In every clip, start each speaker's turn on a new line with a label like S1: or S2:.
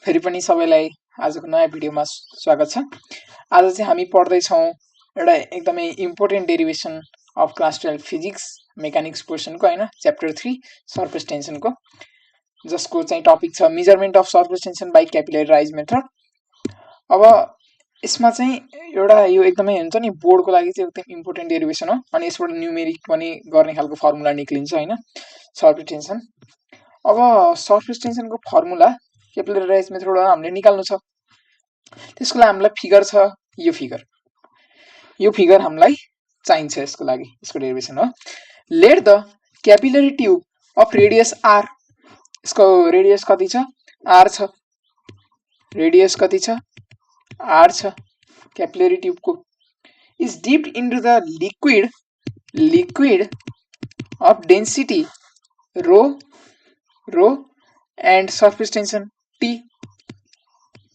S1: फेरि पनि सबैलाई आजको नयाँ भिडियोमा स्वागत छ। आज चाहिँ हामी पढ्दै छौं एउटा एकदमै important derivation of class 12 physics mechanics पोर्सनको हैन च्याप्टर 3 सरफेस टेन्सनको, जसको चाहिँ टपिक छ measurement of surface tension by capillary rise method. अब यसमा चाहिँ एउटा यो एकदमै हुन्छ नि बोर्डको लागि चाहिँ एकदम इम्पोर्टेन्ट डेरिभेसन हो अनि यसबाट न्यूमेरिक पनि गर्ने खालको फर्मुला निक्लिन्छ हैन सरफेस टेन्सन। अब सरफेस टेन्सनको फर्मुला क्यापिलरी राइज मेथडबाट हामीले निकाल्नु छ। त्यसको लागि हामीलाई फिगर छ, यो फिगर हामीलाई चाहिन्छ यसको लागि। यसको डेरिभेसन हो let the capillary tube of radius R, यसको रेडियस कति छ आर छ, रेडियस कति छ आर छ क्यापिलरी ट्युबको, is dipped into the liquid of density rho and surface tension T,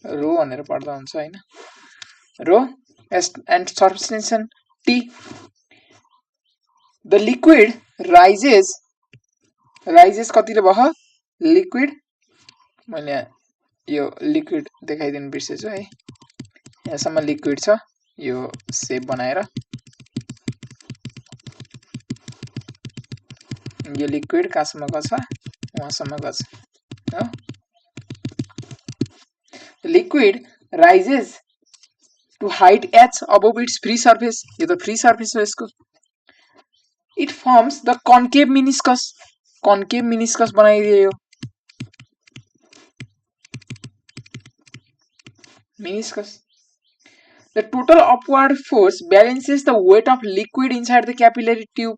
S1: rho भनेर पढ्दा हुन्छ हैन, rho and surface tension T. The liquid rises कतिले भयो लिक्विड, मैले यो लिक्विड देखाइदिनु बिर्सेछु है, यहाँसम्म लिक्विड छ, यो सेप बनाएर यो लिक्विड कहाँसम्म गछ वहाँसम्म गछ हो। Liquid rises to height h above its free surface, यो त फ्री सर्फेस हो यसको। It forms the concave meniscus बनाइदियो meniscus. The total upward force balances the weight of liquid inside the capillary tube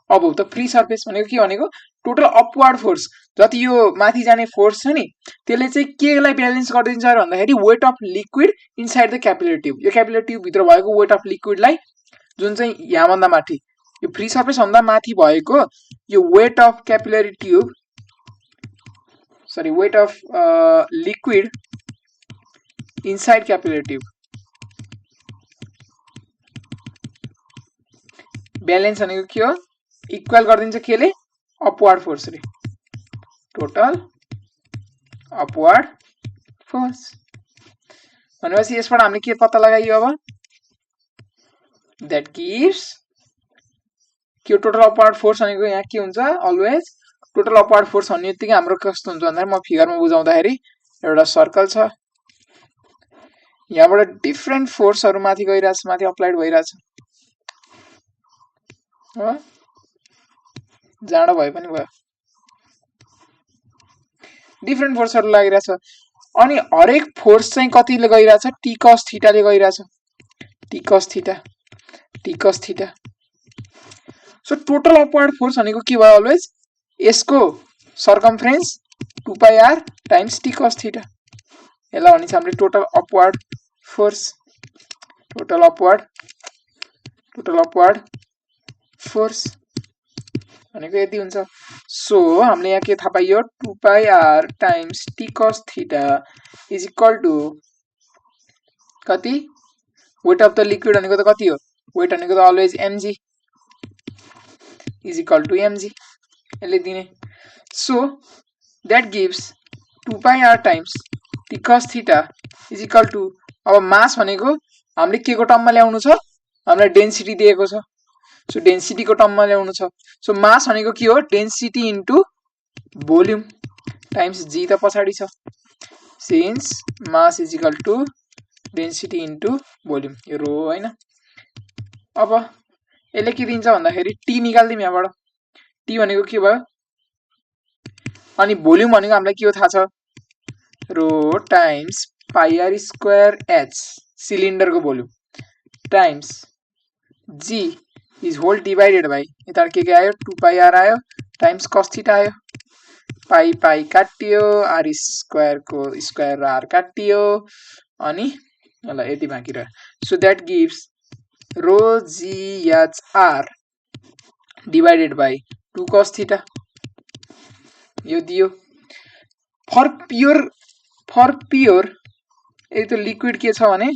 S1: above the free surface भनेको के भनेको total upward force, जति यो माथि जाने फोर्स छ नि त्यसले चाहिँ केलाई ब्यालेन्स गरिदिन्छ र भन्दाखेरि weight of liquid inside the capillary tube, यो क्यापिलरी ट्युब भित्र भएको वेट अफ लिक्विडलाई जुन चाहिँ यहाँभन्दा माथि यो फ्री सर्फेस भन्दा माथि भएको यो weight of capillary tube weight of liquid inside capillary tube balance भनेको के हो इक्वल गरिदिन्छ केले अपवर्ड फोर्स रे, टोटल अपवर्ड फोर्स भनेपछि यसबाट हामीले के पत्ता लगाइयो अब दैट गिव्स के टोटल अपवर्ड फोर्स भनेको यहाँ के हुन्छ अलवेज टोटल अपवर्ड फोर्स भन्ने बित्तिकै हाम्रो कस्तो हुन्छ भन्दाखेरि म फिगरमा बुझाउँदाखेरि एउटा सर्कल छ, यहाँबाट डिफरेन्ट फोर्सहरु माथि गइराछ, माथि अप्लाइड भइराछ हो, जाडो भए पनि भयो, डिफरेन्ट फोर्सहरु लागिराछ अनि हरेक फोर्स चाहिँ कतिले गइराछ टी कस थीटाले गइराछ, T cos theta. So total upward force भनेको के भयो अलवेज यसको circumference 2 pi R times T cos theta, यसलाई भनिन्छ हामीले total upward force, total upward force भनेको यति हुन्छ। सो हामीले यहाँ के थाहा पाइयो 2 pi R times T cos theta is equal to कति वेट अफ द लिक्विड भनेको त कति हो वेट भनेको त always mg is equal to mg यसले दिने। So that gives 2 pi R times T cos theta is equal to, अब मास भनेको हामीले के को टर्ममा ल्याउनु छ हामीलाई डेन्सिटी दिएको छ, सो डेन्सिटी को टर्ममा ल्याउनु छ। सो मास भनेको के हो density into volume times G त पछाडी छ, since mass is equal to density into volume, यो रो हैन। अब यसले के दिन्छ भन्दाखेरि टी निकाल्दिम यहाँबाट, टी भनेको के भयो अनि भोल्युम भनेको हामीलाई के हो थाहा छ rho times pi R square H cylinder को volume times G is whole divided by यता के आयो 2 पाई आर आयो टाइम्स कस थीटा आयो, पाई पाई काटियो आर स्क्वायर को स्क्वायर र आर काटियो अनि ल यति बाँकी रह्यो। So that gives rho G H R divided by 2 cos theta, यो दियो। फर प्योर यदि त लिक्विड के छ भने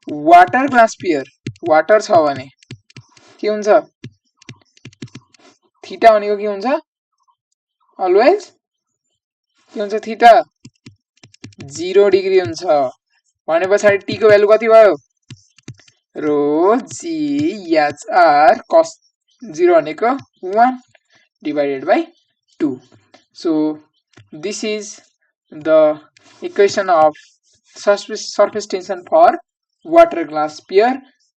S1: वाटर ग्लास प्योर वाटर छ भने के हुन्छ थीटा भनेको के हुन्छ अलवेज के हुन्छ थीटा 0 डिग्री हुन्छ भने पछाडि टी को भ्यालु कति भयो रो जी एच आर cos 0 भनेको 1 divided by 2 so this is the equation of surface tension for water glass sphere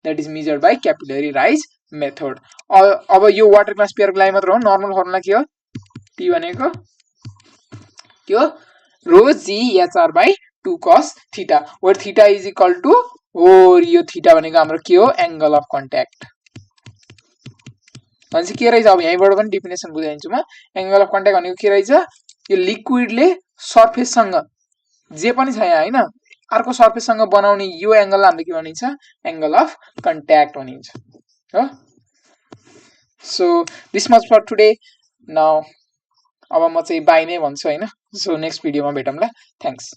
S1: that is measured by capillary rise method अब यो वाटर ग्लास स्पियर को लागि मात्र हो नर्मल फर्मुला के हो टी भनेको के हो rho G H R by 2 cos theta where theta is equal to और यो थीटा भनेको हाम्रो के हो एंगल अफ कन्ट्याक्ट भनेपछि के रहेछ अब यहीँबाट पनि डेफिनेसन बुझाइदिन्छु म एंगल अफ कन्ट्याक्ट भनेको के रहेछ यो लिक्विडले सर्फेस सँग जे पनि छ यहाँ हैन अर्को सर्फेस सँग बनाउने यो एंगल हामीले के भनिन्छ एंगल अफ कन्ट्याक्ट भनिन्छ हो so this much for today now अब म चाहिँ बाइ नै भन्छु हैन सो नेक्स्ट भिडियोमा भेटौँला थ्यांक्स